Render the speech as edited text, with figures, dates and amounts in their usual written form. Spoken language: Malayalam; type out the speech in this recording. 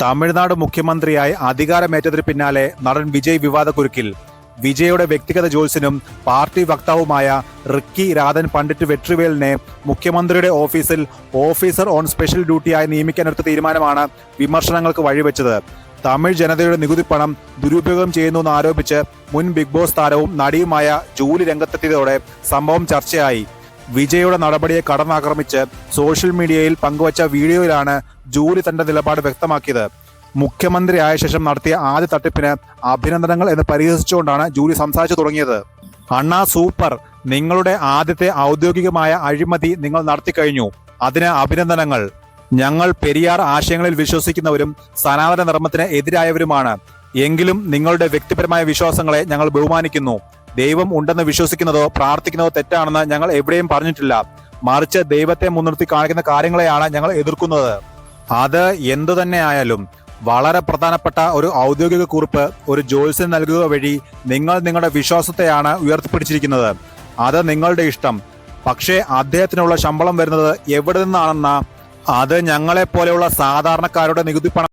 തമിഴ്നാട് മുഖ്യമന്ത്രിയായി അധികാരമേറ്റതിന് പിന്നാലെ നടൻ വിജയ് വിവാദക്കുരുക്കിൽ. വിജയുടെ വ്യക്തിഗത ജ്യോത്സ്യനും പാർട്ടി വക്താവുമായ റിക്കി രാധൻ പണ്ഡിറ്റ് വെട്രിവേലിനെ മുഖ്യമന്ത്രിയുടെ ഓഫീസിൽ ഓഫീസർ ഓൺ സ്പെഷ്യൽ ഡ്യൂട്ടിയായി നിയമിക്കാനെടുത്ത തീരുമാനമാണ് വിമർശനങ്ങൾക്ക് വഴിവെച്ചത്. തമിഴ് ജനതയുടെ നികുതിപ്പണം ദുരുപയോഗം ചെയ്യുന്നുവെന്ന് ആരോപിച്ച് മുൻ ബിഗ് ബോസ് താരവും നടിയുമായ ജൂലി രംഗത്തെത്തിയതോടെ സംഭവം ചർച്ചയായി. വിജയുടെ നടപടിയെ കടന്നാക്രമിച്ച് സോഷ്യൽ മീഡിയയിൽ പങ്കുവച്ച വീഡിയോയിലാണ് ജൂലി തന്റെ നിലപാട് വ്യക്തമാക്കിയത്. മുഖ്യമന്ത്രി ആയ ശേഷം നടത്തിയ ആദ്യ തട്ടിപ്പിന് അഭിനന്ദനങ്ങൾ എന്ന് പരിഹസിച്ചുകൊണ്ടാണ് ജൂലി സംസാരിച്ചു തുടങ്ങിയത്. അണ്ണാ സൂപ്പർ, നിങ്ങളുടെ ആദ്യത്തെ ഔദ്യോഗികമായ അഴിമതി നിങ്ങൾ നടത്തിക്കഴിഞ്ഞു, അതിന് അഭിനന്ദനങ്ങൾ. ഞങ്ങൾ പെരിയാർ ആശയങ്ങളിൽ വിശ്വസിക്കുന്നവരും സനാതന ധർമ്മത്തിന് എതിരായവരുമാണ്. എങ്കിലും നിങ്ങളുടെ വ്യക്തിപരമായ വിശ്വാസങ്ങളെ ഞങ്ങൾ ബഹുമാനിക്കുന്നു. ദൈവം ഉണ്ടെന്ന് വിശ്വസിക്കുന്നതോ പ്രാർത്ഥിക്കുന്നതോ തെറ്റാണെന്ന് ഞങ്ങൾ എവിടെയും പറഞ്ഞിട്ടില്ല. മറിച്ച് ദൈവത്തെ മുൻനിർത്തി കാണിക്കുന്ന കാര്യങ്ങളെയാണ് ഞങ്ങൾ എതിർക്കുന്നത്. അത് എന്തു തന്നെ ആയാലും വളരെ പ്രധാനപ്പെട്ട ഒരു ഔദ്യോഗിക കുറിപ്പ് ഒരു ജ്യോത്സ്യൻ നൽകുക വഴി നിങ്ങൾ നിങ്ങളുടെ വിശ്വാസത്തെയാണ് ഉയർത്തിപ്പിടിച്ചിരിക്കുന്നത്. അത് നിങ്ങളുടെ ഇഷ്ടം. പക്ഷേ അദ്ദേഹത്തിനുള്ള ശമ്പളം വരുന്നത് എവിടെ നിന്നാണെന്ന അത് ഞങ്ങളെപ്പോലെയുള്ള സാധാരണക്കാരുടെ നികുതി പണം